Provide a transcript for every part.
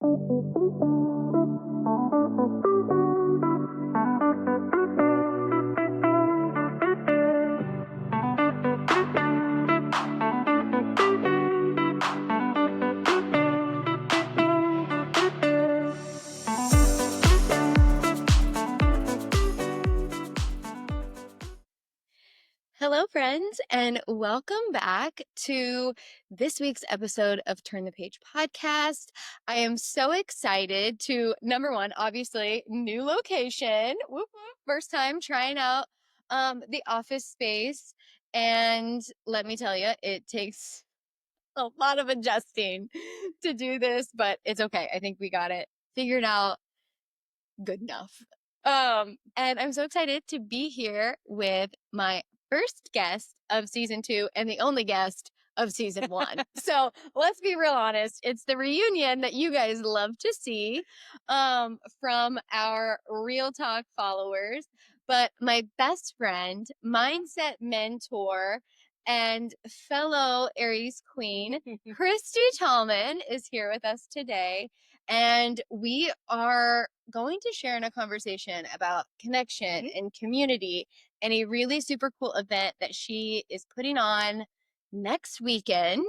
Hello, friends, and welcome back to this week's episode of Turn the Page podcast. I am so excited to, number one, obviously, new location. Whoop, whoop, first time trying out the office space. And let me tell you, it takes a lot of adjusting to do this, but it's okay. I think we got it figured out good enough. And I'm so excited to be here with my first guest of season 2 and the only guest of season 1. So let's be real honest. It's the reunion that you guys love to see from our Real Talk followers. But my best friend, mindset mentor, and fellow Aries queen, Kristie Taulman, is here with us today. And we are going to share in a conversation about connection and community and a really super cool event that she is putting on next weekend,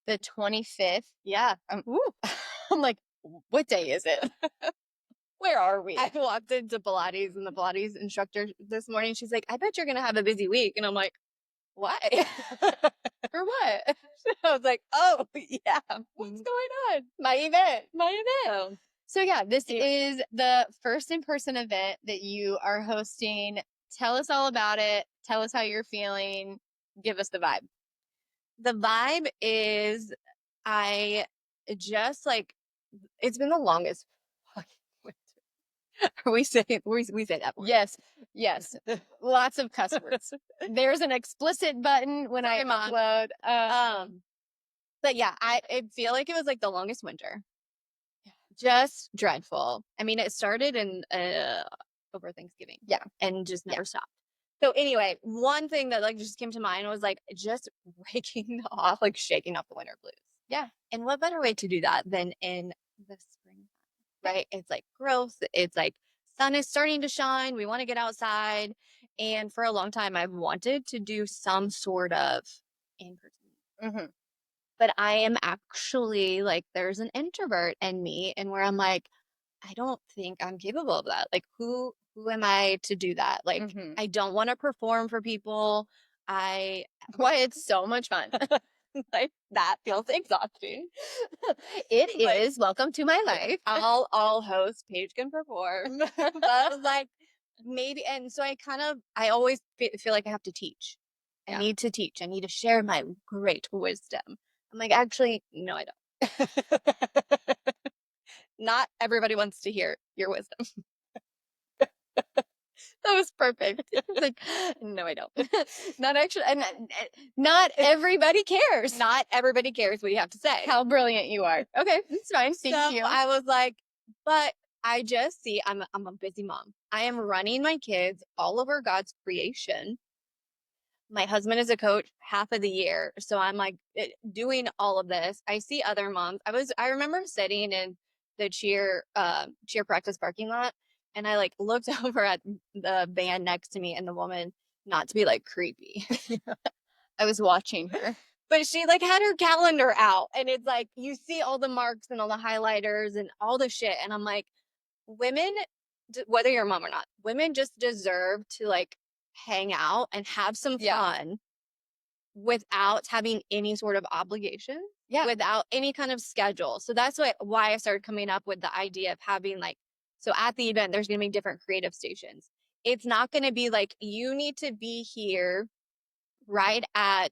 the 25th. Yeah. I'm like, what day is it? Where are we? I walked into Pilates and the Pilates instructor this morning, she's like, I bet you're going to have a busy week. And I'm like, why? For what? I was like, oh, yeah. What's going on? My event. So, So yeah, this is the first in-person event that you are hosting. Tell us all about it. Tell us how you're feeling. Give us the vibe. the vibe is I just like, it's been the longest. we say that word. Yes. Lots of cuss words. There's an explicit button when Sorry, I Mom. upload. But yeah, I feel like it was like the longest winter. Just dreadful. I mean, it started in over Thanksgiving. Yeah. And just never stopped. So anyway, one thing that like just came to mind was like just shaking off the winter blues. Yeah. And what better way to do that than in the spring, right? It's like growth. It's like sun is starting to shine. We want to get outside. And for a long time, I've wanted to do some sort of in-person. But I am actually like, there's an introvert in me, and where I'm like, I don't think I'm capable of that. Like, who am I to do that? Like, I don't want to perform for people. Why, it's so much fun. Like, that feels exhausting. It is. Welcome to my life. I'll host Paige Can Perform. But I was like, maybe, and so I always feel like I have to teach. I need to teach. I need to share my great wisdom. I'm like, actually, no, I don't. Not everybody wants to hear your wisdom. That was perfect. Like, no, I don't. Not actually. And not everybody cares. Not everybody cares what you have to say. How brilliant you are. Okay, it's fine. Thank you. I was like, but I just see I'm a busy mom. I am running my kids all over God's creation. My husband is a coach half of the year. So I'm like doing all of this. I see other moms. I remember sitting in the cheer practice parking lot, and I like looked over at the van next to me and the woman, not to be like creepy. I was watching her. But she like had her calendar out, and it's like you see all the marks and all the highlighters and all the shit. And I'm like, women, whether you're a mom or not, women just deserve to like hang out and have some fun without having any sort of obligation, without any kind of schedule. So that's why I started coming up with the idea of having like, so at the event, there's going to be different creative stations. It's not going to be like, you need to be here right at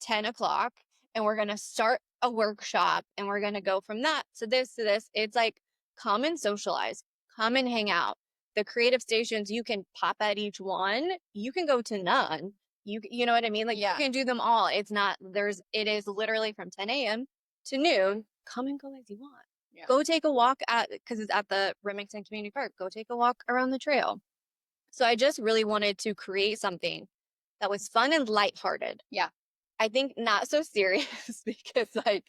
10 o'clock and we're going to start a workshop and we're going to go from that to this to this. It's like, come and socialize, come and hang out. The creative stations, you can pop at each one. You can go to none. You know what I mean? Like, you can do them all. It is literally from 10 a.m. to noon. Come and go as you want. Yeah. Go take a walk because it's at the Remington Community Park. Go take a walk around the trail. So I just really wanted to create something that was fun and lighthearted. Yeah. I think not so serious because like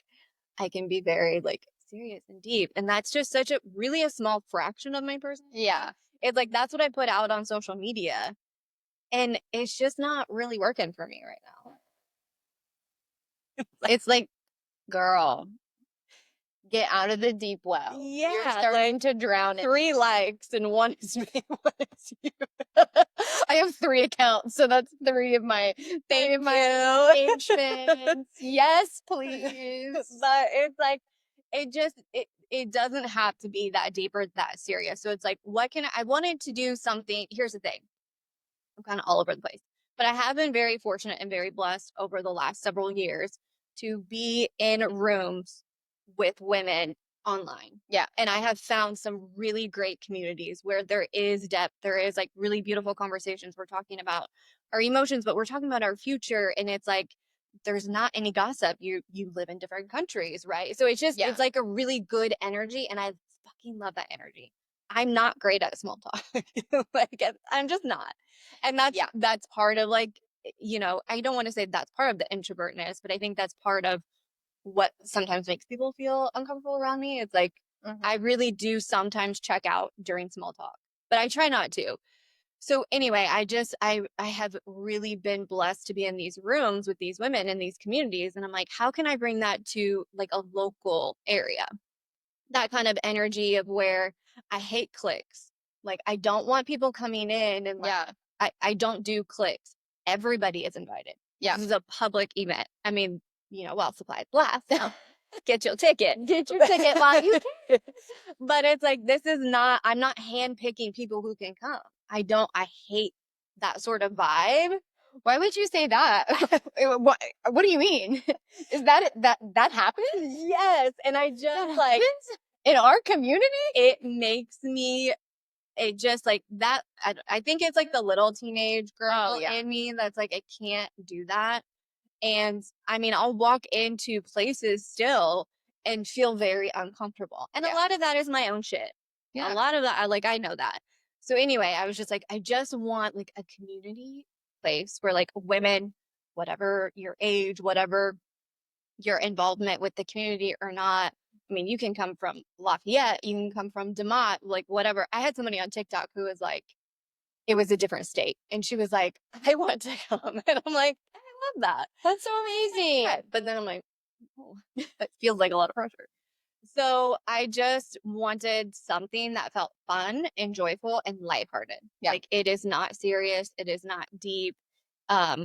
I can be very like serious and deep. And that's just such a really a small fraction of my personality. Yeah. It's like that's what I put out on social media. And it's just not really working for me right now. It's like, girl, get out of the deep well. You're Yeah, starting to drown in 3 likes and 1 is me, 1 is you. I have 3 accounts, so that's 3 of my Thank you. engagements. Yes, please. But it's like, it doesn't have to be that deep or that serious. So it's like, I wanted to do something. Here's the thing. I'm kind of all over the place. But I have been very fortunate and very blessed over the last several years to be in rooms with women online. Yeah. And I have found some really great communities where there is depth, there is like really beautiful conversations. We're talking about our emotions, but we're talking about our future. And it's like there's not any gossip. You live in different countries, right? So it's just Yeah. it's like a really good energy. And I fucking love that energy. I'm not great at small talk. Like I'm just not. And that's part of like, I don't want to say that's part of the introvertness, but I think that's part of what sometimes makes people feel uncomfortable around me. It's like I really do sometimes check out during small talk, but I try not to. So anyway, I have really been blessed to be in these rooms with these women in these communities. And I'm like, how can I bring that to like a local area? That kind of energy of where I hate clicks. Like I don't want people coming in and like Yeah. I don't do clicks. Everybody is invited. Yeah. This is a public event. I mean, while supplies last. So get your ticket. Get your ticket while you can. But it's like I'm not handpicking people who can come. I hate that sort of vibe. Why would you say that? What do you mean? Is that happens? Yes. And I just That like happens in our community? it makes me it just like that. I think it's like the little teenage girl in me that's like, I can't do that. And I mean, I'll walk into places still and feel very uncomfortable. And a lot of that is my own shit. A Yeah. lot of that, I know that. So anyway, I was just like, I just want like a community place where like women, whatever your age, whatever your involvement with the community or not. I mean, you can come from Lafayette, you can come from DeMott, like whatever. I had somebody on TikTok who was like, it was a different state. And she was like, I want to come. And I'm like, I love that. That's so amazing. Yeah. But then I'm like, oh, that feels like a lot of pressure. So I just wanted something that felt fun and joyful and lighthearted. Yeah. Like it is not serious. It is not deep.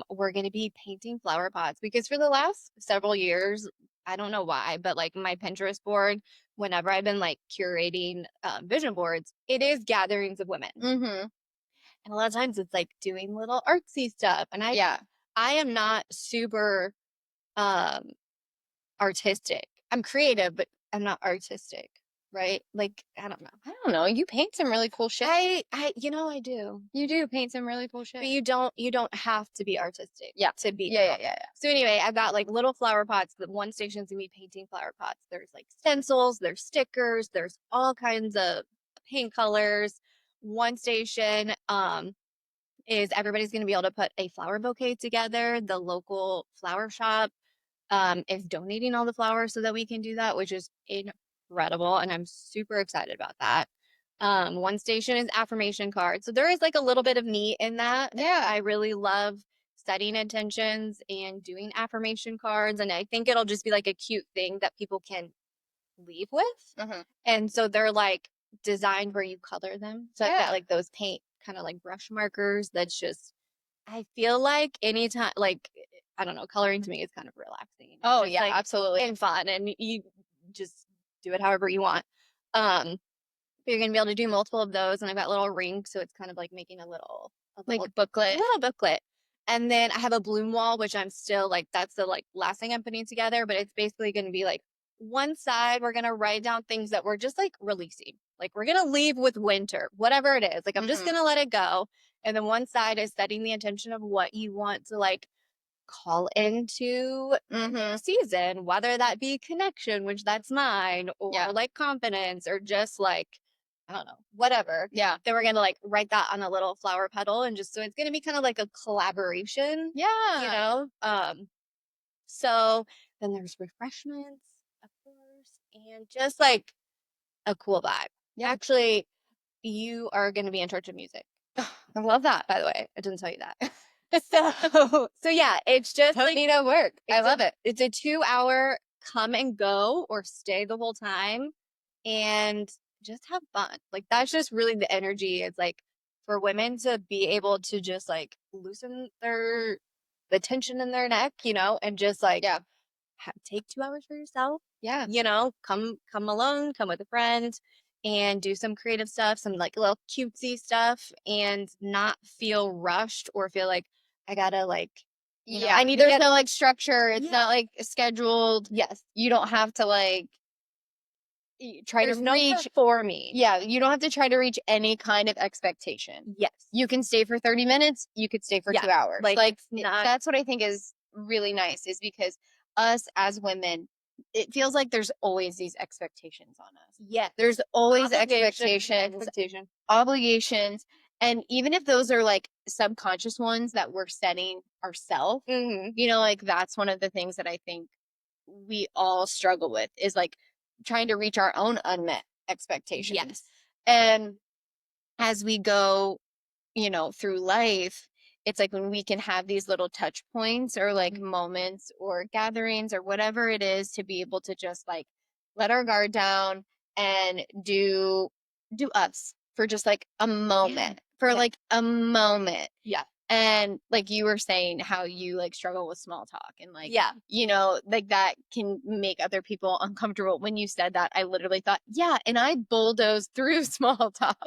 We're going to be painting flower pots because for the last several years, I don't know why, but like my Pinterest board, whenever I've been like curating vision boards, it is gatherings of women. Mm-hmm. And a lot of times it's like doing little artsy stuff. And I am not super artistic. I'm creative, but I'm not artistic, right? Like, I don't know. I don't know. You paint some really cool shit. I do. You do paint some really cool shit. But you don't have to be artistic to be. Yeah. So anyway, I've got like little flower pots. The one station's gonna be painting flower pots. There's like stencils, there's stickers, there's all kinds of paint colors. One station is everybody's gonna be able to put a flower bouquet together. The local flower shop is donating all the flowers so that we can do that, which is incredible. And I'm super excited about that. One station is affirmation cards. So there is like a little bit of me in that. Yeah. I really love setting intentions and doing affirmation cards. And I think it'll just be like a cute thing that people can leave with. Mm-hmm. And so they're like designed where you color them. So I've got like those paint kind of like brush markers. That's just, I feel like anytime, like, I don't know, coloring to me is kind of relaxing. Oh, Just, yeah, like, absolutely. and fun. And you just do it however you want. But you're gonna be able to do multiple of those, and I've got little rings, so it's kind of like making Like booklet. a little booklet. And then I have a bloom wall, which I'm still like that's the like last thing I'm putting together, but it's basically gonna be like one side we're gonna write down things that we're just like releasing. Like we're gonna leave with winter, whatever it is. Like I'm just gonna let it go. And then one side is setting the intention of what you want to like call into season, whether that be connection, which that's mine, or like confidence, or just like, I don't know, whatever. Yeah. Then we're gonna like write that on a little flower petal, and just so it's gonna be kind of like a collaboration. Yeah. So then there's refreshments, of course, and just like a cool vibe. Yeah. Actually, you are going to be in charge of music. I love that. By the way, I didn't tell you that. So yeah, it's just Put like me to work. I love it. it's a 2 hour come and go or stay the whole time and just have fun. Like that's just really the energy. It's like for women to be able to just like loosen the tension in their neck, and just like Yeah. take 2 hours for yourself. Yeah. Come alone, come with a friend, and do some creative stuff, some like little cutesy stuff, and not feel rushed or feel like I gotta like, Yeah. I need to There's get. no like structure. It's Yeah. not like scheduled. Yes, You don't have to like try to there's no reach. for me. Yeah. You don't have to try to reach any kind of expectation. Yes, You can stay for 30 minutes. You could stay for yeah, 2 hours. like it's not. That's what I think is really nice is because us as women, it feels like there's always these expectations on us. Yes, There's always obligation, expectations, obligations. And even if those are like subconscious ones that we're setting ourselves, like that's one of the things that I think we all struggle with is like trying to reach our own unmet expectations. Yes, And as we go through life, it's like when we can have these little touch points or like moments or gatherings or whatever it is to be able to just like let our guard down and do us for just like a moment, for Yeah. like a moment. Yeah. And like you were saying how you like struggle with small talk and like, Yeah. like that can make other people uncomfortable. When you said that, I literally thought, yeah, and I bulldoze through small talk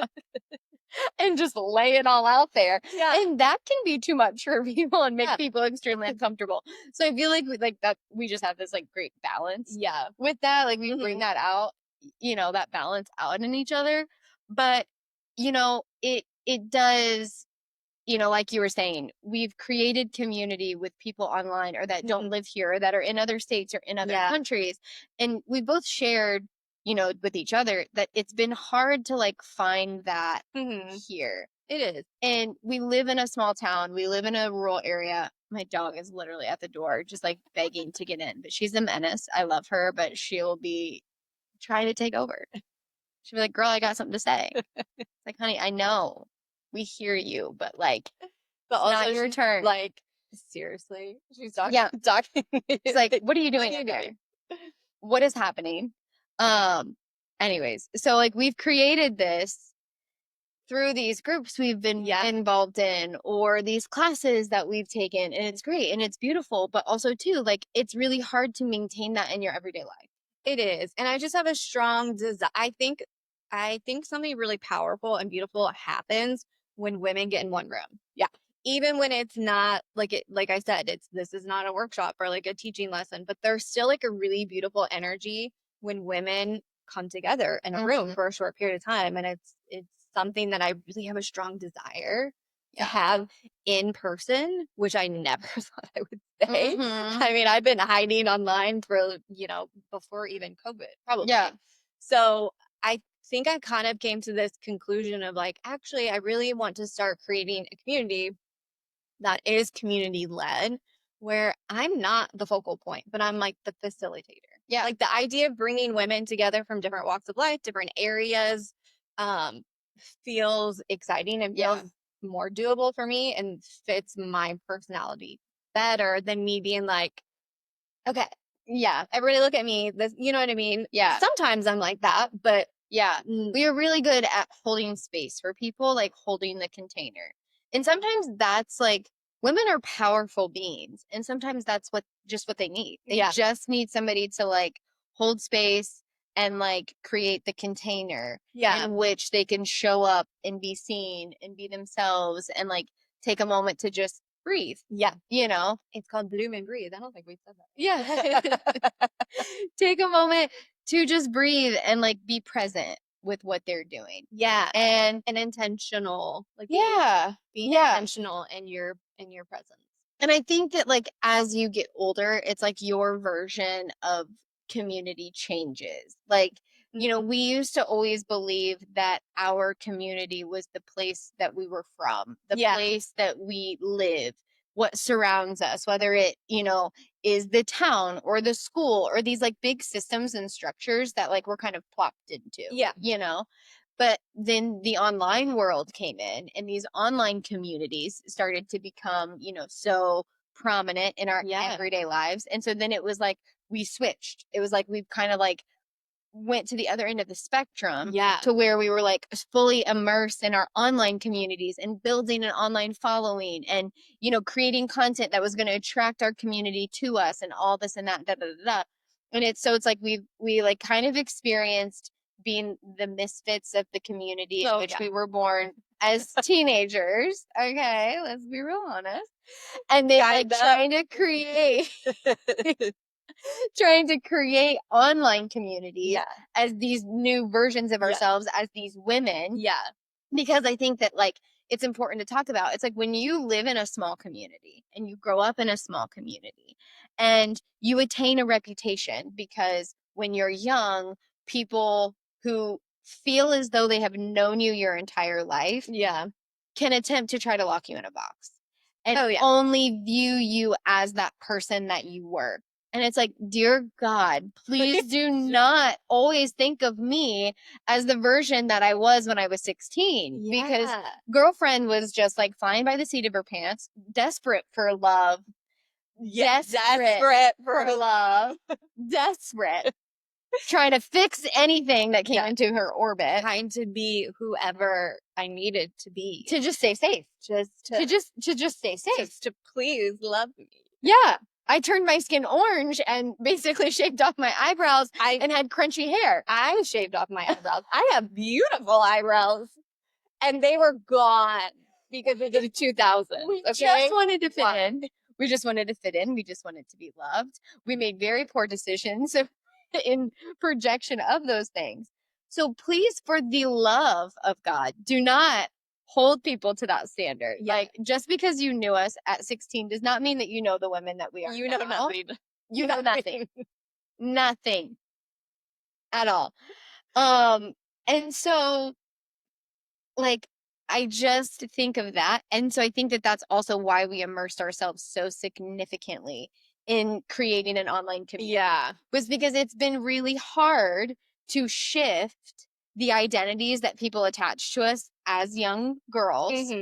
and just lay it all out there. Yeah. And that can be too much for people and make Yeah. people extremely uncomfortable. So I feel like we just have this like great balance. Yeah. With that, like we bring that out, that balance out in each other. But it does, like you were saying, we've created community with people online or that don't live here or that are in other states or in other countries. And we both shared, with each other that it's been hard to like find that here. It is. And we live in a small town. We live in a rural area. My dog is literally at the door, just like begging to get in, but she's a menace. I love her, but she'll be trying to take over. She'll be like, girl, I got something to say. It's like, honey, I know we hear you, but like, But also not your turn. Like, seriously, she's talking. Yeah. Talking. It's like, what are you doing in there? What is happening? Anyways, so like we've created this through these groups we've been involved in or these classes that we've taken, and it's great and it's beautiful, but also too, like it's really hard to maintain that in your everyday life. It is. And I just have a strong desire. I think something really powerful and beautiful happens when women get in one room. Yeah. Even when it's not like I said, this is not a workshop or like a teaching lesson, but there's still like a really beautiful energy when women come together in a room for a short period of time. And it's something that I really have a strong desire to have in person, which I never thought I would say. I mean, I've been hiding online for, before even COVID, probably. Yeah. So I think I kind of came to this conclusion of like, actually, I really want to start creating a community that is community led, where I'm not the focal point, but I'm like the facilitator. Yeah. Like the idea of bringing women together from different walks of life, different areas, feels exciting and feels more doable for me and fits my personality better than me being like, okay, everybody look at me. This, you know what I mean? Yeah. Sometimes I'm like that, but we are really good at holding space for people, like holding the container. And sometimes that's like women are powerful beings, and sometimes that's what they need. They just need somebody to like hold space and like create the container in which they can show up and be seen and be themselves and like take a moment to just breathe. Yeah. It's called bloom and breathe. I don't think we said that. Yeah. Take a moment to just breathe and like be present with what they're doing. Yeah. And intentional. Like being intentional in your presence. And I think that like as you get older, it's like your version of community changes. Like, we used to always believe that our community was the place that we were from, the place that we live, what surrounds us, whether it, is the town or the school or these like big systems and structures that like we're kind of plopped into, Yeah. you know? But then the online world came in and these online communities started to become, you know, so prominent in our Yeah. everyday lives. And so then it was like we switched. It was like we've kind of like went to the other end of the spectrum Yeah. to where we were like fully immersed in our online communities and building an online following and, you know, creating content that was going to attract our community to us and all this and that, da, da, da, da. And it's so it's like we like kind of experienced being the misfits of the community in which we were born as teenagers. Okay, let's be real honest. And then like trying to create trying to create online communities as these new versions of ourselves as these women. Yeah. Because I think that like it's important to talk about. It's like when you live in a small community and you grow up in a small community and you attain a reputation because when you're young, people who feel as though they have known you your entire life Yeah. can attempt to try to lock you in a box and Oh, yeah. only view you as that person that you were. And it's like, dear God, please do not always think of me as the version that I was when I was 16. Because girlfriend was just like flying by the seat of her pants, desperate for love, desperate for love, desperate, trying to fix anything that came into her orbit. Trying to be whoever I needed to be. To just stay safe. To just stay safe. Just to please love me. Yeah. I turned my skin orange and basically shaved off my eyebrows and had crunchy hair. I shaved off my eyebrows. I have beautiful eyebrows. And they were gone because of the 2000s. We just wanted to fit in. We just wanted to fit in. We just wanted to be loved. We made very poor decisions in projection of those things. So please, for the love of God, do not hold people to that standard. Like, just because you knew us at 16 does not mean that you know the women that we are. You know nothing. You know nothing. Nothing at all. And so like I just think of that. And so I think that that's also why we immersed ourselves so significantly in creating an online community. Yeah. Was because it's been really hard to shift the identities that people attach to us as young girls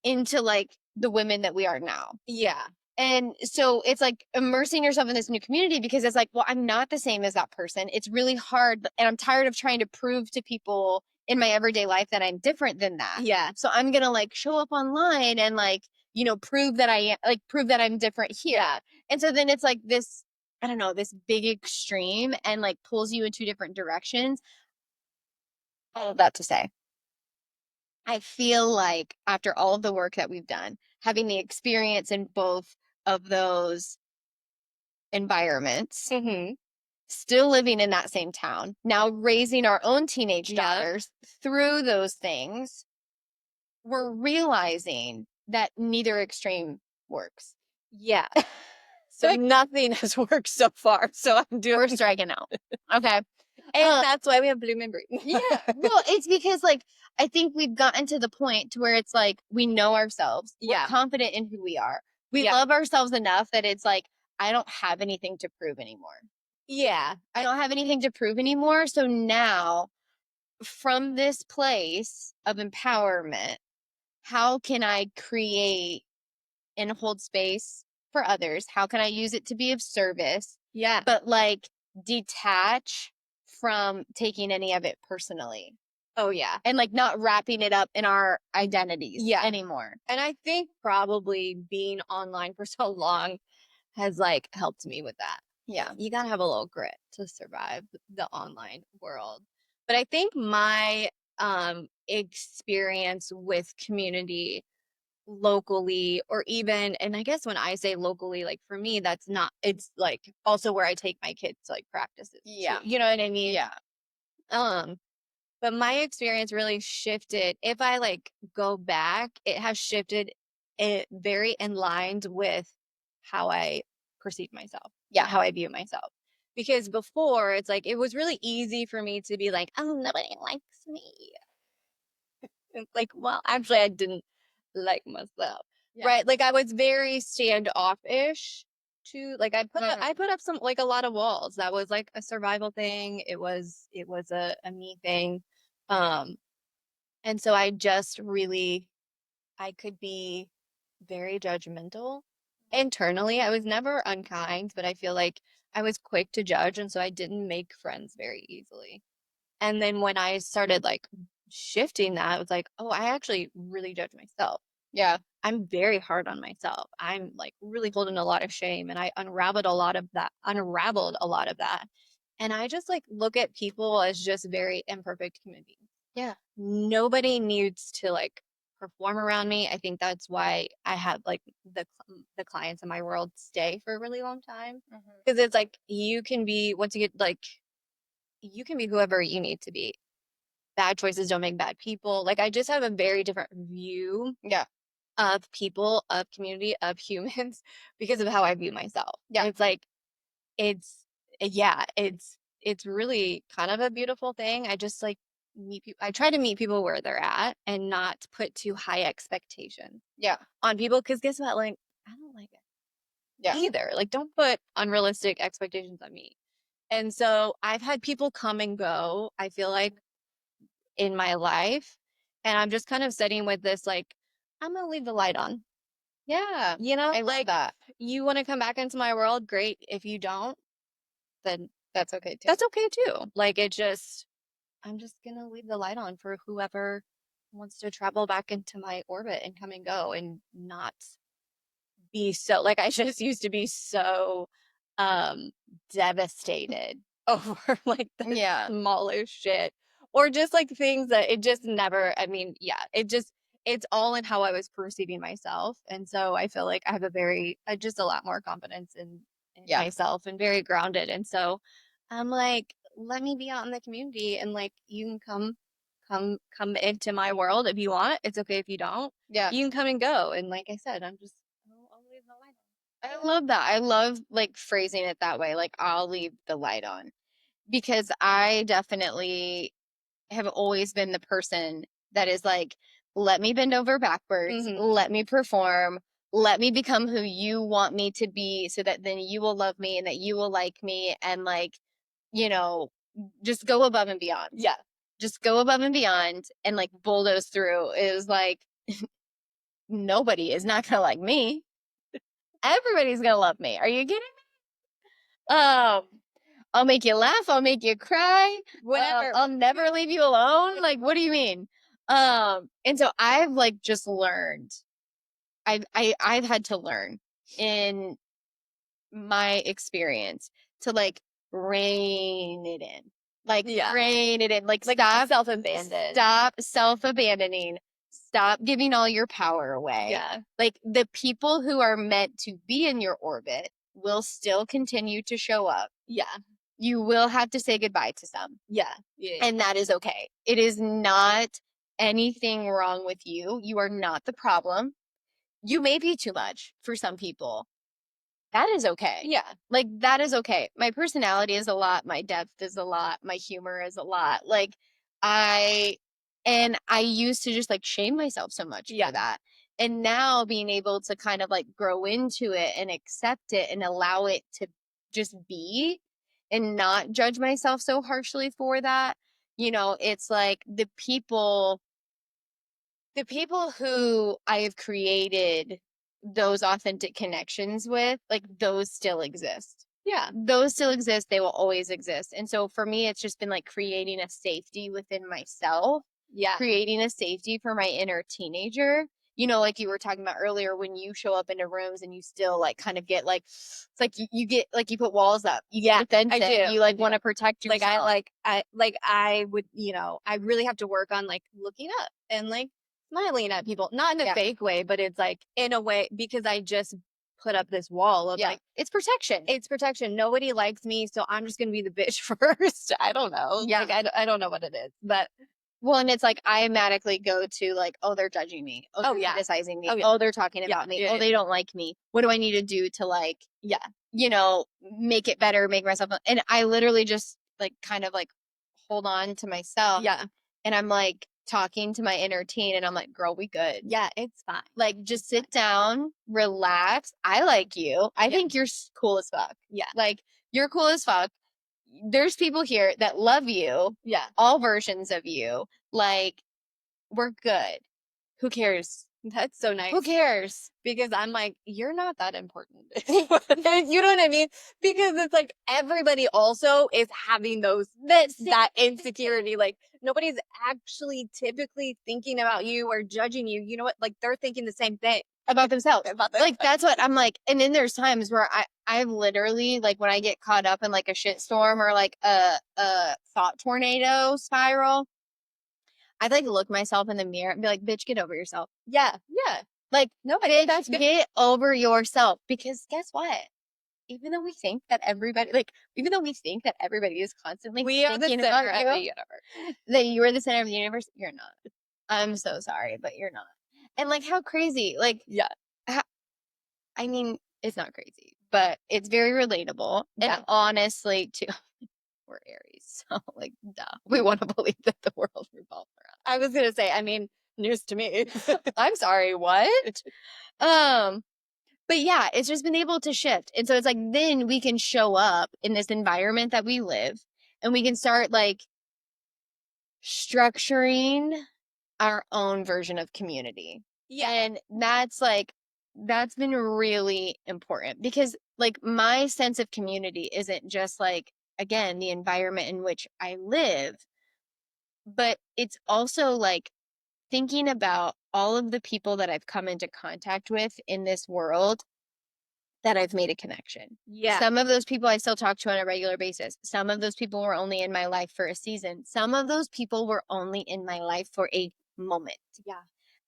into like the women that we are now. Yeah. And so it's like immersing yourself in this new community because it's like, well, I'm not the same as that person. It's really hard. And I'm tired of trying to prove to people in my everyday life that I'm different than that. Yeah. So I'm going to like show up online and like, you know, prove that I'm different here. Yeah. And so then it's like this, I don't know, this big extreme and like pulls you in two different directions. All of that to say, I feel like after all of the work that we've done, having the experience in both of those environments, still living in that same town, now raising our own teenage daughters through those things, we're realizing that neither extreme works. Yeah. So nothing has worked so far. So we're striking out. Okay. And that's why we have Blue Memory. Yeah. Well, it's because like I think we've gotten to the point to where it's like we know ourselves. We're confident in who we are. We love ourselves enough that it's like I don't have anything to prove anymore. Yeah. I don't have anything to prove anymore. So now, from this place of empowerment, how can I create and hold space for others? How can I use it to be of service? Yeah. But like detach from taking any of it personally. Oh, yeah. And like not wrapping it up in our identities anymore. And I think probably being online for so long has like helped me with that. Yeah. You got to have a little grit to survive the online world. But I think my experience with community locally, or even, and I guess when I say locally, like for me, that's not, it's like also where I take my kids to like practices. Yeah. Too, you know what I mean? Yeah. But my experience really shifted. If I like go back, it has shifted it very in lines with how I perceive myself. Yeah. How I view myself. Because before it's like, it was really easy for me to be like, oh, nobody likes me. It's like, well, actually I didn't like myself. Yeah. Right? Like I was very standoffish choose, like I put up some, like, a lot of walls. That was like a survival thing. It was a me thing. Um and so I just really, I could be very judgmental internally. I was never unkind, but I feel like I was quick to judge, and so I didn't make friends very easily. And then when I started like shifting that, I was like, oh, I actually really judge myself. Yeah. I'm very hard on myself. I'm like really holding a lot of shame, and I unraveled a lot of that. And I just like look at people as just very imperfect human beings. Yeah. Nobody needs to like perform around me. I think that's why I have like the clients in my world stay for a really long time, Mhm. because it's like you can be, once you get like, you can be whoever you need to be. Bad choices don't make bad people. Like, I just have a very different view Yeah. of people, of community, of humans because of how I view myself. Yeah. And it's like, it's, yeah, it's really kind of a beautiful thing. I just like meet people. I try to meet people where they're at and not put too high expectations Yeah. on people. Cause guess what? Like, I don't like it Yeah. either. Like, don't put unrealistic expectations on me. And so I've had people come and go, I feel like, in my life. And I'm just kind of sitting with this, like, I'm gonna leave the light on. Yeah. You know, I love like, that. you want to come back into my world, great. If you don't, then That's okay too. that's okay too. Like, it just, I'm just gonna leave the light on for whoever wants to travel back into my orbit and come and go, and not be so, like, I just used to be so um devastated over like the Yeah. smallest shit, or just like things that it just never, I mean, yeah, it just, it's all in how I was perceiving myself. And so I feel like I have a very, just a lot more confidence in Yeah. myself, and very grounded. And so I'm like, let me be out in the community, and like, you can come into my world if you want. It's okay if you don't. Yeah. You can come and go. And like I said, I'll leave the light I love that. I love like phrasing it that way. Like I'll leave the light on because I definitely have always been the person that is like, let me bend over backwards, on. let me perform, let me become who you want me to be so that then you will love me and that you will like me and like, you know, just go above and beyond. Yeah. Just go above and beyond and like bulldoze through is like nobody is not gonna like me. Everybody's gonna love me. Are you kidding me? I'll make you laugh. I'll make you cry. Whatever. I'll never leave you alone. Like, what do you mean? And so I've like just learned. I've had to learn in my experience to like rein it in. Like Yeah. rein it in. Like Like, self-abandoned. stop self-abandoning. Stop giving all your power away. Yeah. Like the people who are meant to be in your orbit will still continue to show up. Yeah. You will have to say goodbye to some, Yeah. Yeah. and that is okay. It is not anything wrong with you. You are not the problem. You may be too much for some people. That is okay. Yeah. Like, that is okay. My personality is a lot. My depth is a lot. My humor is a lot. Like, I, and I used to just like shame myself so much Yeah. for that. And now being able to kind of like grow into it and accept it and allow it to just be and not judge myself so harshly for that. You know, it's like the people who I have created those authentic connections with, like those still exist. Yeah. Those still exist. They will always exist. And so for me, it's just been like creating a safety within myself, Yeah. creating a safety for my inner teenager. You know, like you were talking about earlier, when you show up into rooms and you still like kind of get like, it's like you get like you put walls up, you Yeah, get defensive, I do. you like want to protect Like, yourself. I would, I really have to work on like looking up and like smiling at people, not in a Yeah. fake way, but it's like in a way, because I just put up this wall of Yeah. like, It's protection. it's protection. Nobody likes me, so I'm just gonna be the bitch first. I don't know. Yeah. Like, I don't know what it is, but Well, and it's like I automatically go to like, oh, they're judging me. Oh, oh they're yeah, criticizing me. oh yeah, Oh, they're talking yeah, about me. yeah, Oh, yeah, they don't like me. What do I need to do to like, yeah, make it better, make myself and I literally just like kind of like hold on to myself yeah, and I'm like, talking to my inner teen and I'm like, girl, we good. Yeah, it's fine. Like, just sit down, relax. I like you. I think you're cool as fuck. Yeah. Like, you're cool as fuck. There's people here that love you. Yeah. All versions of you. Like, we're good. Who cares? That's so nice. Who cares? Because I'm like, you're not that important. You know what I mean? Because it's like everybody also is having that insecurity. Like nobody's actually typically thinking about you or judging you. You know what? Like they're thinking the same thing about themselves. Like that's what I'm like. And then there's times where I literally like when I get caught up in like a shitstorm or like a thought tornado spiral, I'd like look myself in the mirror and be like, bitch, get over yourself. Yeah. Yeah. Like, no, I think that's bitch, good. get over yourself. Because guess what? Even though we think that everybody is constantly We are the thinking center about of the you, universe. that you are the center of the universe, you're not. I'm so sorry, but you're not. And like, how crazy, like, Yeah. I mean, it's not crazy, but it's very relatable. Yeah. And honestly, too, we're Aries, so like, duh, we want to believe that the world revolves around. I was gonna say, I mean, news to me. I'm sorry, what? But yeah, it's just been able to shift. And so it's like, then we can show up in this environment that we live and we can start like structuring our own version of community. Yeah. And that's been really important because like my sense of community isn't just like, again, the environment in which I live, but it's also like thinking about all of the people that I've come into contact with in this world that I've made a connection. Yeah. Some of those people I still talk to on a regular basis. Some of those people were only in my life for a season. Some of those people were only in my life for a moment. Yeah.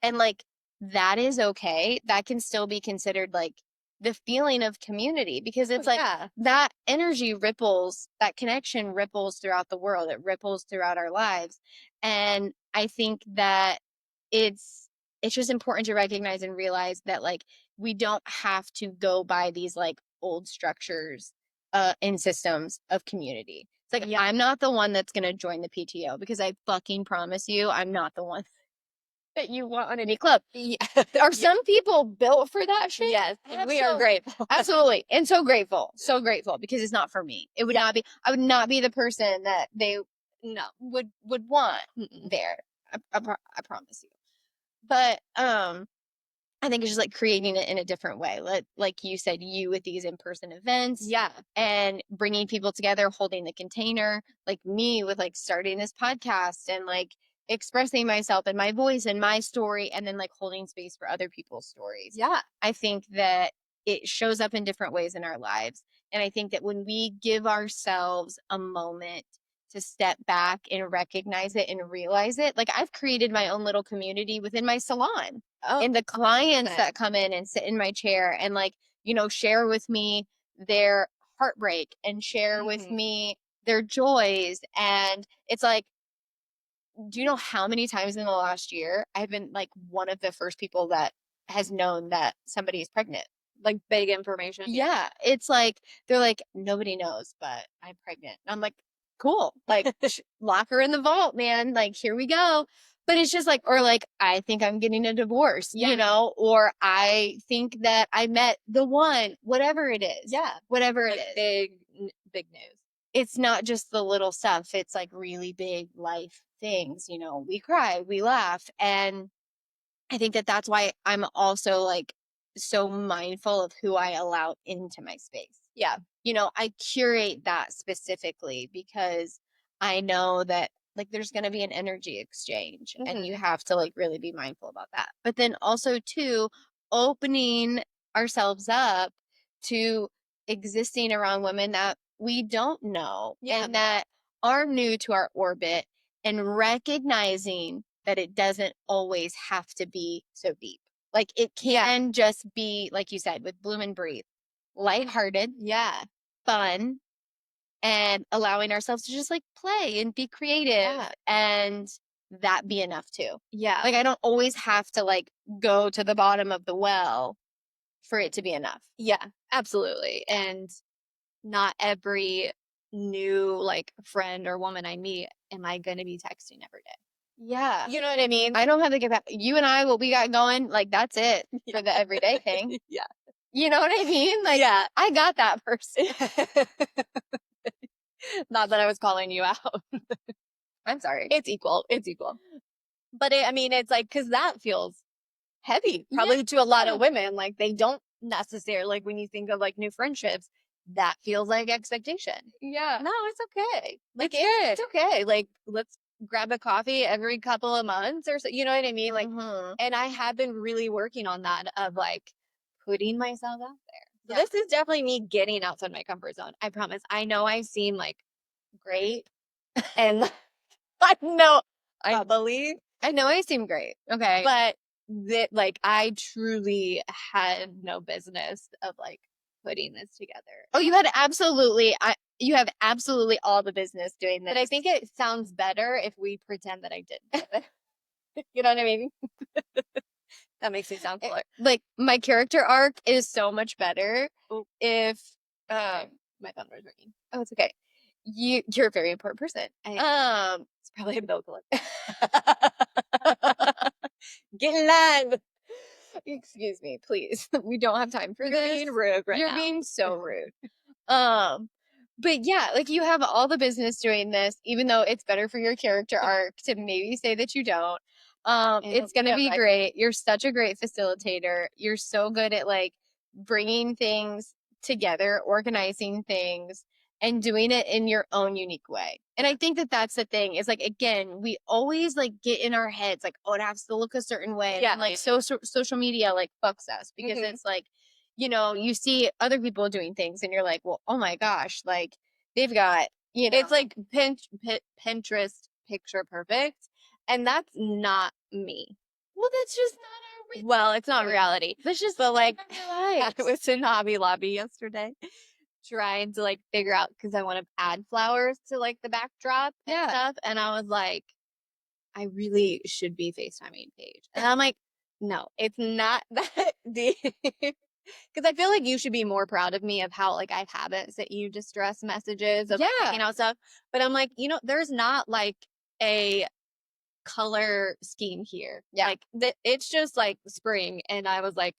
And like, that is okay. That can still be considered like the feeling of community because it's like that energy ripples, that connection ripples throughout the world. It ripples throughout our lives. And I think that it's just important to recognize and realize that like we don't have to go by these like old structures in systems of community. It's like I'm not the one that's going to join the PTO because I fucking promise you I'm not the one that you want on any club. Yeah. Are some people built for that shit? Yes, we are grateful. Absolutely. And so grateful. So grateful because it's not for me. It would not be, I would not be the person that they would want there. I promise you. But I think it's just like creating it in a different way. Like you said, you with these in-person events. Yeah. And bringing people together, holding the container, like me with like starting this podcast and like expressing myself and my voice and my story and then like holding space for other people's stories. Yeah. I think that it shows up in different ways in our lives. And I think that when we give ourselves a moment to step back and recognize it and realize it, like I've created my own little community within my salon. And the clients that come in and sit in my chair and like, you know, share with me their heartbreak and share with me their joys. And it's like, do you know how many times in the last year I've been like one of the first people that has known that somebody is pregnant? Like big information. Yeah. It's like, they're like, nobody knows, but I'm pregnant. And I'm like, cool. Like, lock her in the vault, man. Like, here we go. But it's just like, or like, I think I'm getting a divorce, you know, or I think that I met the one, whatever it is. Yeah. Whatever like it is. Big news. It's not just the little stuff. It's like really big life things, you know, we cry, we laugh. And I think that that's why I'm also like so mindful of who I allow into my space. Yeah. You know, I curate that specifically because I know that like there's going to be an energy exchange and you have to like really be mindful about that. But then also too, opening ourselves up to existing around women that we don't know and that are new to our orbit and recognizing that it doesn't always have to be so deep. Like it can just be, like you said, with Bloom and Breathe, lighthearted, fun, and allowing ourselves to just like play and be creative and that be enough too. Yeah. Like I don't always have to like go to the bottom of the well for it to be enough. Yeah, absolutely. And not every new like friend or woman I meet am I going to be texting every day. Yeah. You know what I mean? I don't have to get that. You and I, what we got going, like that's it Yeah. for the everyday thing. Yeah. You know what I mean? Like, Yeah. I got that person. Not that I was calling you out. I'm sorry. It's equal. It's equal. But I mean, it's like, because that feels heavy, probably to a lot of women. Like, they don't necessarily, like, when you think of like new friendships, that feels like expectation. Yeah. No, it's okay. Like, It's it's okay. Like, let's grab a coffee every couple of months or so. You know what I mean? Like, Mhm. and I have been really working on that of like putting myself out there. So Yeah. this is definitely me getting outside my comfort zone. I promise. I know I seem like great and I know I bubbly, I know I seem great. Okay. but that like I truly had no business of like putting this together. Oh, you have absolutely all the business doing this. But I think it sounds better if we pretend that I did. You know what I mean? That makes me sound cooler. Like my character arc is so much better Oh, if sorry. My phone was ringing. oh, it's okay. You're a very important person. It's probably a bill collector. Get in line. Excuse me, please. We don't have time for You're this. being rude right You're now. being so rude. Um, but yeah, like you have all the business doing this, even though it's better for your character arc to maybe say that you don't. It's gonna be great. You're such a great facilitator. You're so good at like bringing things together, organizing things, and doing it in your own unique way. And I think that that's the thing is like, again, we always like get in our heads, like, oh, it has to look a certain way. Yeah. And like social media like fucks us because it's like, you know, you see other people doing things and you're like, well, oh my gosh, like they've got, you know, It's like Pinterest picture perfect. And that's not me. well, that's just not our Well, it's not reality. That's just But like, life. I was in Hobby Lobby yesterday trying to like figure out because I want to add flowers to like the backdrop and stuff. And I was like, I really should be FaceTiming Paige. And I'm like, no, it's not that deep. Because I feel like you should be more proud of me of how like I have it that you just stress messages of like, picking out stuff. But I'm like, you know, there's not like a color scheme here. Yeah. Like it's just like spring. And I was like,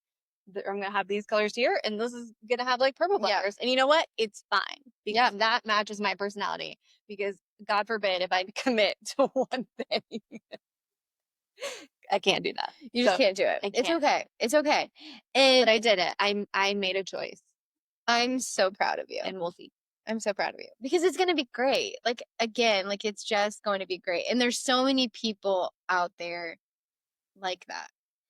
I'm gonna have these colors here, and this is gonna have like purple Yeah. flowers. And you know what? It's fine because Yeah. that matches my personality. Because God forbid if I commit to one thing. I can't do that. You just can't do it. It's okay. It's okay. And But I did it. I made a choice, I'm so proud of you. and we'll see. I'm so proud of you because it's going to be great. Like, again, like it's just going to be great. And there's so many people out there like that.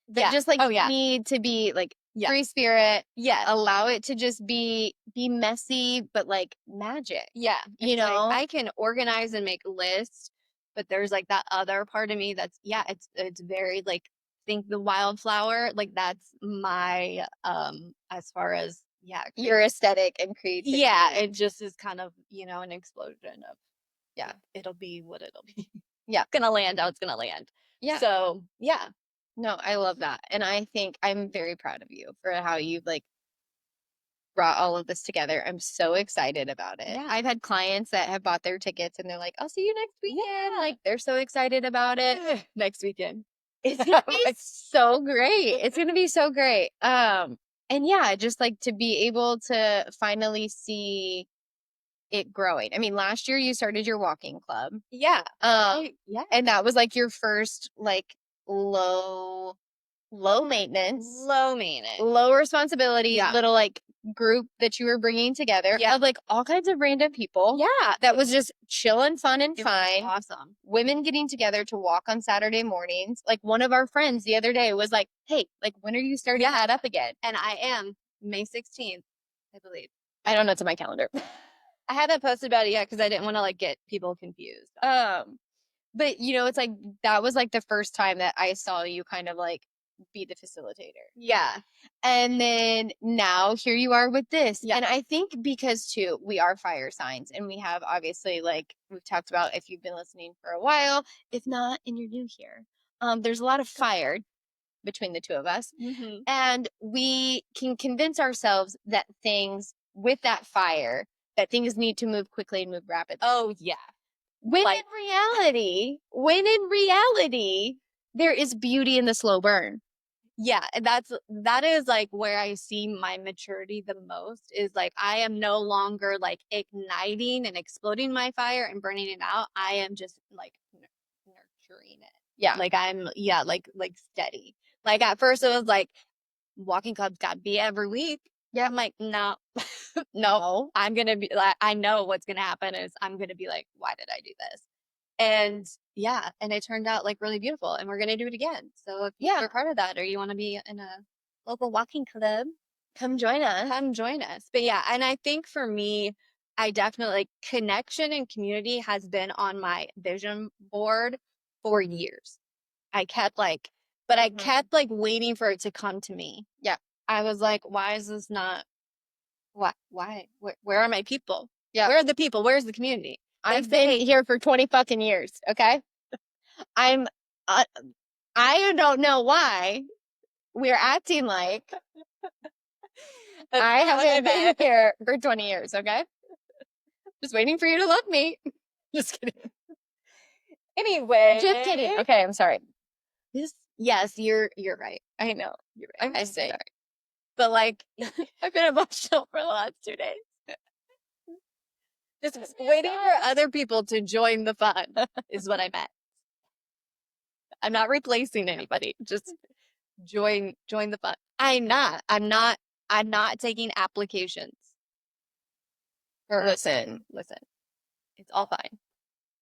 That just like need to be like free spirit. Yeah. Allow it to just be messy, but like magic. Yeah. You know, like, I can organize and make lists, but there's like that other part of me that's it's very like think the wildflower, like that's my as far as your aesthetic and creativity. Yeah, it just is kind of, you know, an explosion of it'll be what it'll be. Yeah. It's gonna land how it's gonna land. Yeah. So yeah. No, I love that. And I think I'm very proud of you for how you've like brought all of this together. I'm so excited about it. Yeah. I've had clients that have bought their tickets and they're like, I'll see you next weekend. Like they're so excited about it. Next weekend. It's gonna be so great. It's gonna be so great. And yeah, just like to be able to finally see it growing. I mean, last year you started your walking club. Yeah. And that was like your first like low maintenance, low responsibility, little like group that you were bringing together of like all kinds of random people. Yeah. That was just chilling, fun and fine. Awesome. Women getting together to walk on Saturday mornings. Like one of our friends the other day was like, hey, like when are you starting that up again? And I am May 16th, I believe. I don't know, it's on my calendar. I haven't posted about it yet because I didn't want to like get people confused. But you know, it's like that was like the first time that I saw you kind of like be the facilitator. Yeah. And then now here you are with this. Yeah. And I think because too, we are fire signs and we have obviously like we've talked about if you've been listening for a while, if not, and you're new here. There's a lot of fire between the two of us. Mm-hmm. And we can convince ourselves that things with that fire, that things need to move quickly and move rapidly. Oh yeah. When Like, when in reality, there is beauty in the slow burn. yeah, and that is like where I see my maturity the most is like I am no longer like igniting and exploding my fire and burning it out. I am just like nurturing it. Yeah. Like I'm yeah, like steady. Like at first it was like walking clubs got to be every week. Yeah. I'm like, no, no, No. I'm gonna be like, I know what's gonna happen is I'm gonna be like, why did I do this? And yeah, and it turned out like really beautiful, and we're gonna do it again. So if Yeah. you're part of that, or you want to be in a local walking club, Come join us. come join us. But yeah, and I think for me, I definitely like connection and community has been on my vision board for years. I kept like, but I kept like waiting for it to come to me. Yeah. I was like, why is this not? Why? Where are my people? Yeah. Where are the people? Where's the community? I've been here for 20 fucking years. Okay. I'm, uh, I don't know why we're acting like I haven't been here for 20 years. Okay. Just waiting for you to love me. Just kidding. Anyway, Just kidding. Okay. I'm sorry. yes, you're right. I know. You're right. I'm just sorry. But like, I've been emotional for the last 2 days. Just waiting for other people to join the fun is what I meant. I'm not replacing anybody. Just join the fun. I'm not taking applications. Listen, It's all fine.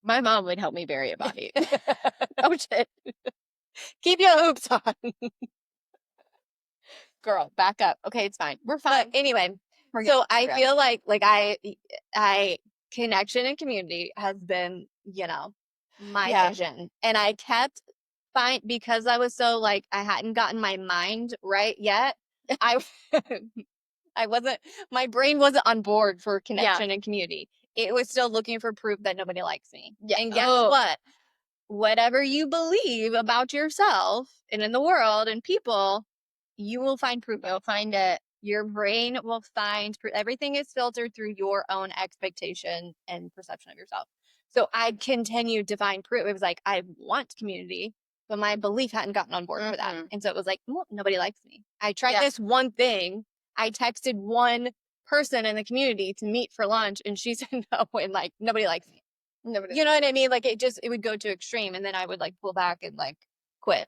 my mom would help me bury a body. Oh shit. Keep your hoops on. Girl, back up. Okay, it's fine. We're fine. But anyway, so I feel like I connection and community has been, my vision. And I kept because I was so like I hadn't gotten my mind right yet. I I wasn't my brain wasn't on board for connection and community. It was still looking for proof that nobody likes me. Yeah. And guess what? Whatever you believe about yourself and in the world and people, you will find proof. You'll find it. Your brain will find proof. Everything is filtered through your own expectation and perception of yourself. So I continued to find proof. It was like, I want community, but my belief hadn't gotten on board for that. And so it was like, well, nobody likes me. I tried this one thing. I texted one person in the community to meet for lunch, and she said no, and like, nobody likes me. Nobody. You know what I mean? Like it would go to extreme, and then I would like pull back and like quit.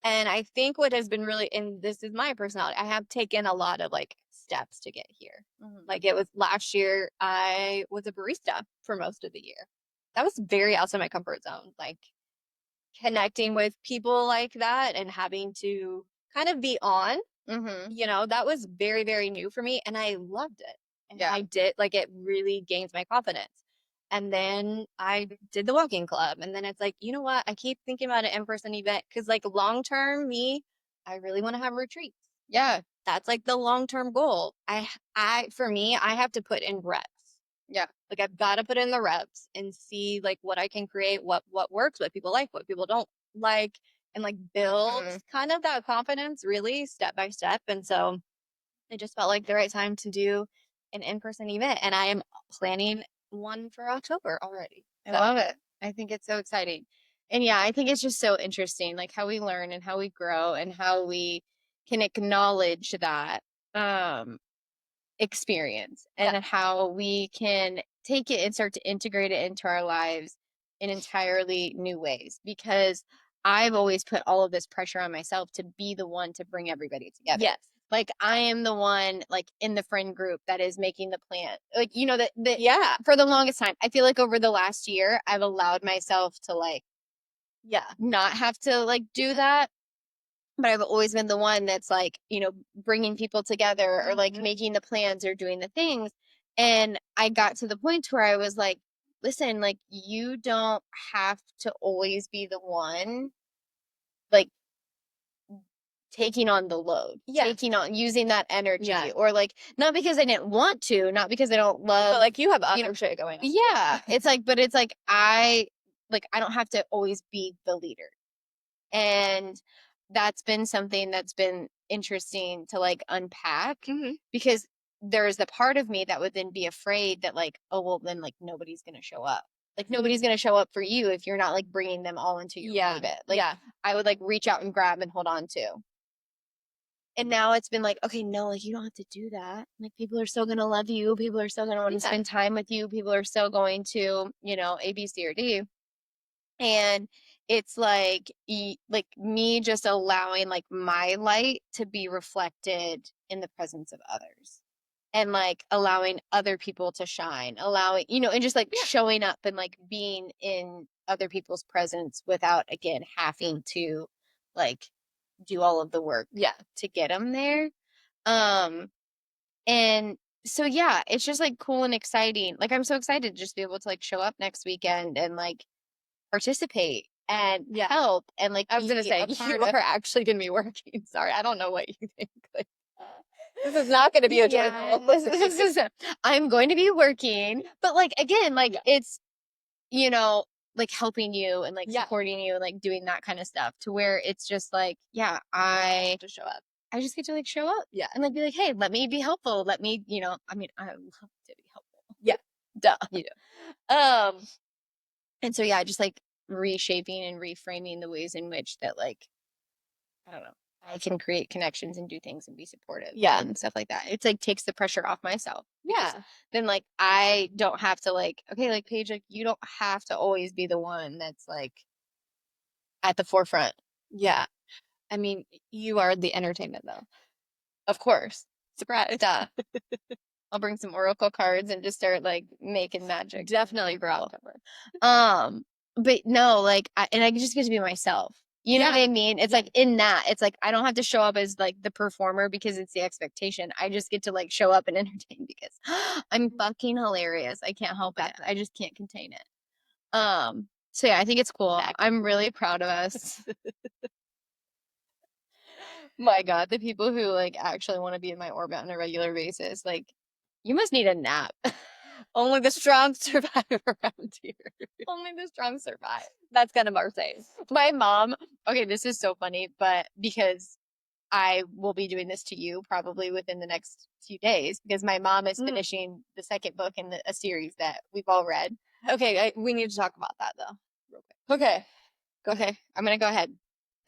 And I think what has been really, and this is my personality, I have taken a lot of like steps to get here. Like it was last year, I was a barista for most of the year. That was very outside my comfort zone. Like connecting with people like that and having to kind of be on, that was very, very new for me. And I loved it. And I did, like, it really gains my confidence. And then I did the walking club. And then it's like, you know what? I keep thinking about an in-person event because, like, long term, I really want to have retreats. Yeah. That's like the long-term goal. For me, I have to put in reps. Yeah. Like I've got to put in the reps and see like what I can create, what works, what people like, what people don't like, and like build kind of that confidence really step by step. And so it just felt like the right time to do an in-person event. And I am planning one for October already. I love it. I think it's so exciting. And yeah, I think it's just so interesting, like how we learn and how we grow and how we can acknowledge that experience and how we can take it and start to integrate it into our lives in entirely new ways. Because I've always put all of this pressure on myself to be the one to bring everybody together. Yes. Like I am the one like in the friend group that is making the plan. Like, Yeah. for the longest time, I feel like over the last year, I've allowed myself to like, not have to like do that. But I've always been the one that's like, bringing people together or like making the plans or doing the things. And I got to the point where I was like, listen, like you don't have to always be the one like taking on the load, taking on using that energy, or like not because I didn't want to, not because I don't love, but like you have other shit going on. Yeah, it's like, but it's like I don't have to always be the leader, and that's been something that's been interesting to like unpack because there's the part of me that would then be afraid that like, oh well, then like nobody's gonna show up. Like nobody's going to show up for you if you're not like bringing them all into your orbit. Like I would like reach out and grab and hold on to. And now it's been like, okay, no, like you don't have to do that. Like people are still gonna love you. People are still gonna want to spend time with you. People are still going to, you know, A, B, C, or D. And it's like like me just allowing like my light to be reflected in the presence of others. And like allowing other people to shine, allowing, you know, and just like showing up and like being in other people's presence without again having to like do all of the work to get them there. And so yeah, it's just like cool and exciting. Like I'm so excited to just be able to like show up next weekend and like participate and help and like I was gonna say you are actually gonna be working. Sorry, I don't know what you think. Like, this is not gonna be a joyful. I'm going to be working, but like again, like it's you know like helping you and like supporting you and like doing that kind of stuff to where it's just like I to show up. I just get to like show up and like be like, hey, let me be helpful, let me, you know, I mean I love to be helpful, duh, you do. And so just like reshaping and reframing the ways in which that like I don't know I can create connections and do things and be supportive and stuff like that. It's like takes the pressure off myself. Then like I don't have to like, okay, like Paige, like you don't have to always be the one that's like at the forefront. I mean, you are the entertainment though. Of course. Surprise. Duh. I'll bring some oracle cards and just start like making magic. Definitely for October. But no, like and I just get to be myself. You know what I mean? It's like in that, it's like I don't have to show up as like the performer because it's the expectation. I just get to like show up and entertain because I'm fucking hilarious. I can't help it. I just can't contain it. So I think it's cool. I'm really proud of us. My God, the people who like actually want to be in my orbit on a regular basis, like you must need a nap. Only the strong survive around here. Only the strong survive. That's kind of our saying. My mom, okay, this is so funny, but because I will be doing this to you probably within the next few days because my mom is finishing the second book in a series that we've all read. Okay, we need to talk about that though. Real quick. Okay. Okay, I'm gonna go ahead.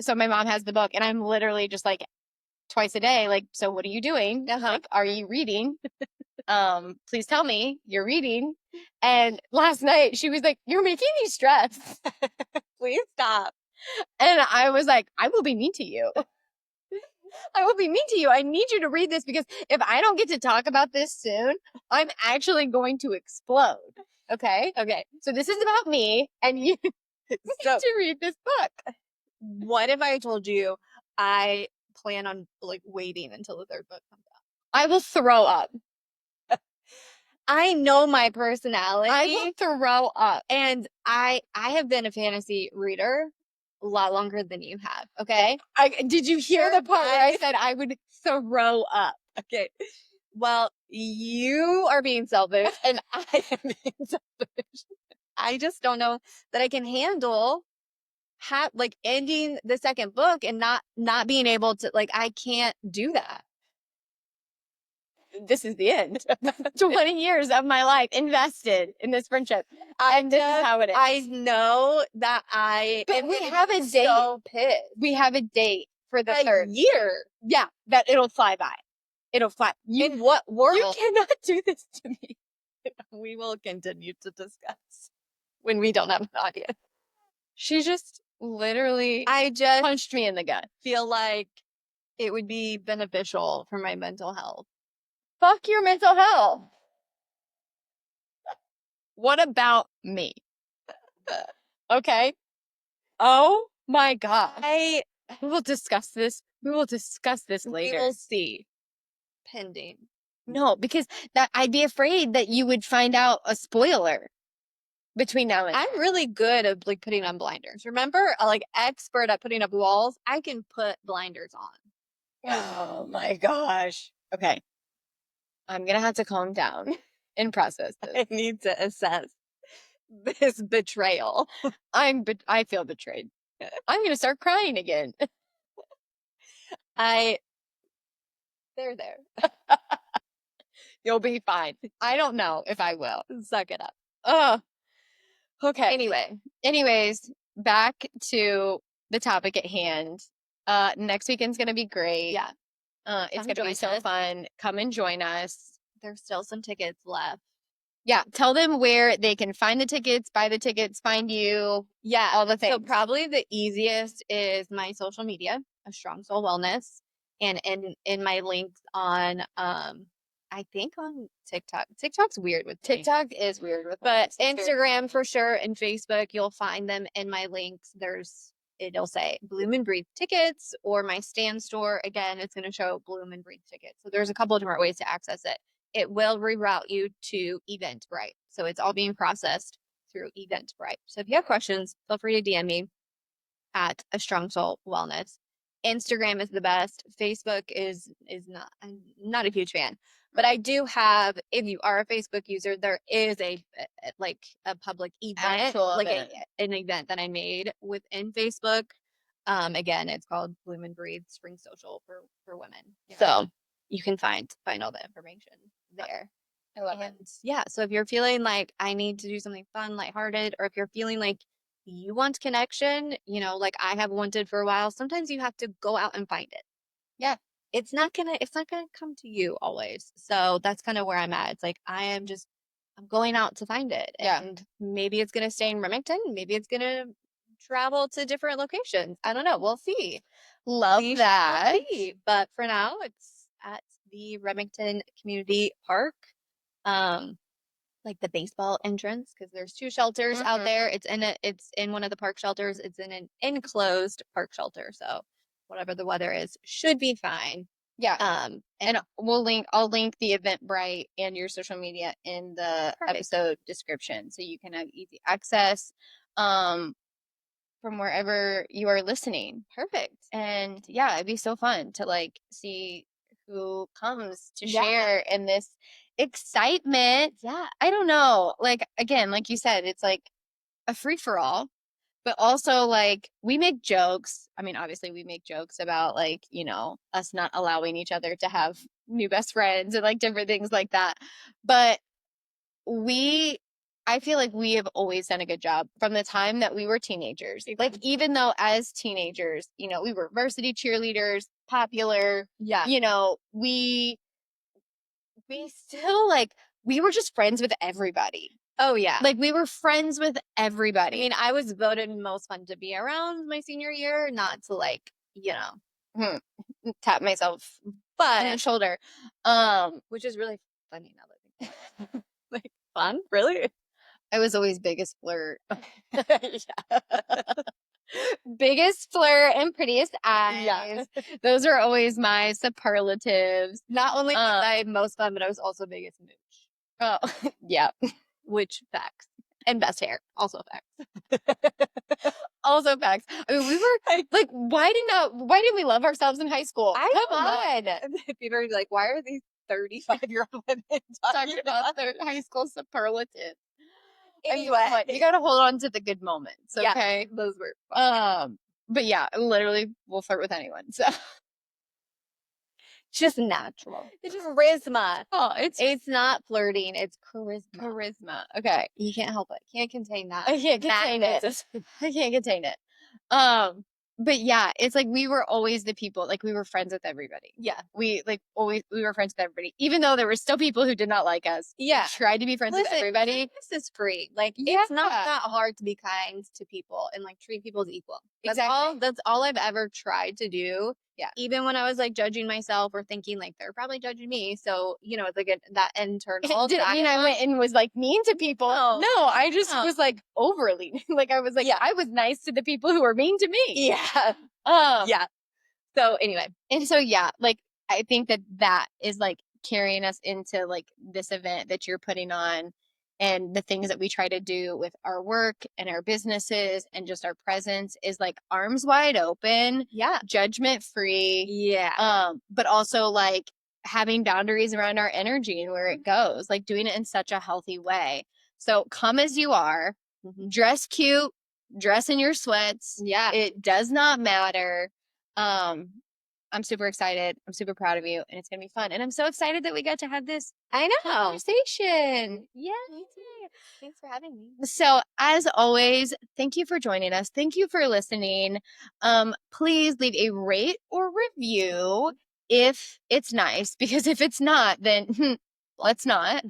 So my mom has the book and I'm literally just like twice a day, like, so what are you doing? Like, are you reading? Please tell me you're reading. And last night she was like, you're making me stressed. Please stop. And I was like, I will be mean to you. I will be mean to you. I need you to read this because if I don't get to talk about this soon, I'm actually going to explode. Okay? Okay. So this is about me and you need to read this book. What if I told you I plan on like waiting until the third book comes out? I will throw up. I know my personality. I will throw up. And I have been a fantasy reader a lot longer than you have. Okay. Did you hear the part where I said I would throw up? Okay. Well, you are being selfish and I am being selfish. I just don't know that I can handle like ending the second book and not being able to, like, I can't do that. This is the end. 20 years of my life invested in this friendship. And this is how it is. I know that but we have a date. So pissed. We have a date for the third year. Yeah, that it'll fly by. It'll fly. In what world? You cannot do this to me. We will continue to discuss when we don't have an audience. She just literally punched me in the gut. Feel like it would be beneficial for my mental health. Fuck your mental health. What about me? Okay. Oh my God. We will discuss this. We will discuss this later. We will see. Pending. No, because that I'd be afraid that you would find out a spoiler between now and I'm really good at like putting on blinders. Remember, like expert at putting up walls. I can put blinders on. Oh my gosh. Okay. I'm gonna have to calm down and process this. I need to assess this betrayal. I feel betrayed. I'm gonna start crying again. They're there. You'll be fine. I don't know if I will. Suck it up. Okay. Anyway, Anyways, back to the topic at hand. Next weekend's gonna be great. yeah, It's come gonna be join so us. fun. Come and join us. There's still some tickets left. Yeah, tell them where they can find the tickets, buy the tickets, find you, Yeah. all the things. So probably the easiest is my social media, a Strong Soul Wellness, and in my links on I think on TikTok. TikTok's weird with me. TikTok is weird with But us. It's very- Instagram for sure and Facebook, you'll find them in my links. It'll say Bloom and Breathe tickets or my stand store. Again, it's going to show Bloom and Breathe tickets. So there's a couple of different ways to access it. It will reroute you to Eventbrite. So it's all being processed through Eventbrite. So if you have questions, feel free to DM me at A Strong Soul Wellness. Instagram is the best. Facebook is not. I'm not a huge fan, but I do have. If you are a Facebook user, there is like a public event, Actual like event. an event that I made within Facebook. Again, it's called Bloom and Breathe Spring Social for women. Yeah. So you can find all the information there. I love it. And yeah, so if you're feeling like I need to do something fun, lighthearted, or if you're feeling like you want connection, like I have wanted for a while, sometimes you have to go out and find it. Yeah. It's not gonna come to you always. So that's kind of where I'm at. It's like I'm going out to find it. Yeah. And maybe it's gonna stay in Remington, maybe it's gonna travel to different locations. I don't know. We'll see. Love We shall that. see. But for now, it's at the Remington Community Park. Like the baseball entrance, because there's two shelters out there. It's in one of the park shelters. It's in an enclosed park shelter. So whatever the weather is, should be fine. Yeah. And And I'll link the Eventbrite and your social media in the Perfect. episode description so you can have easy access from wherever you are listening. perfect. And yeah, it'd be so fun to like see who comes to Yeah. share in this excitement. Yeah. I don't know. Like again, like you said, it's like a free for all, but also like we make jokes. I mean, obviously we make jokes about like, us not allowing each other to have new best friends and like different things like that. But I feel like we have always done a good job from the time that we were teenagers. Like even though as teenagers, we were varsity cheerleaders, popular, Yeah. we still like we were just friends with everybody. Oh yeah. Like we were friends with everybody. I mean, I was voted most fun to be around my senior year, not to like, tap myself on the but shoulder. which is really funny now that I think about it. Like fun, really? I was always biggest flirt. Yeah. Biggest flirt and prettiest eyes. Yeah. Those are always my superlatives. Not only was I most fun, but I was also biggest mooch. Oh, yeah. Which facts. And best hair. Also facts. Also facts. I mean, we were like, why didn't we love ourselves in high school? Come on. People are like, why are these 35-year-old women Talking about their high school superlatives. Anyway, You gotta hold on to the good moments, yeah, okay? those were fun. But yeah, literally, we'll flirt with anyone. So Just natural. it's just Charisma. oh, It's not flirting. It's charisma. charisma. Okay, You can't help it. Can't contain that. I can't contain it. I can't contain it. But yeah, it's like we were always the people. Like we were friends with everybody. Yeah. We were friends with everybody, even though there were still people who did not like us. Yeah. We tried to be friends with everybody. This is free. Like Yeah. it's not that hard to be kind to people and like treat people as equal. Exactly. That's all I've ever tried to do. Yeah. Even when I was like judging myself or thinking like they're probably judging me. So, it's like that internal. Didn't mean I went and was like mean to people. No, I just was like overly like I was like I was nice to the people who were mean to me. Yeah. Yeah. So anyway, and so yeah, like I think that is like carrying us into like this event that you're putting on and the things that we try to do with our work and our businesses and just our presence is like arms wide open, yeah, judgment free, yeah, but also like having boundaries around our energy and where it goes, like doing it in such a healthy way. So come as you are, dress cute, dress in your sweats. Yeah, it does not matter. I'm super excited. I'm super proud of you, and it's going to be fun. And I'm so excited that we got to have this I know. conversation. Yay. Me too. Thanks for having me. So, as always, thank you for joining us. Thank you for listening. Please leave a rate or review if it's nice, because if it's not, then let's not.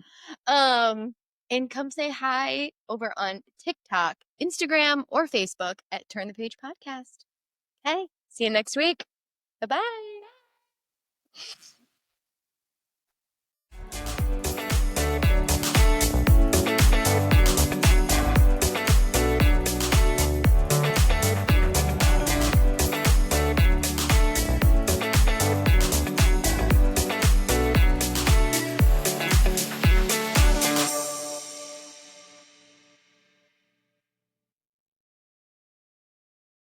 And come say hi over on TikTok, Instagram, or Facebook at Turn the Page Podcast. Okay, see you next week. Bye bye.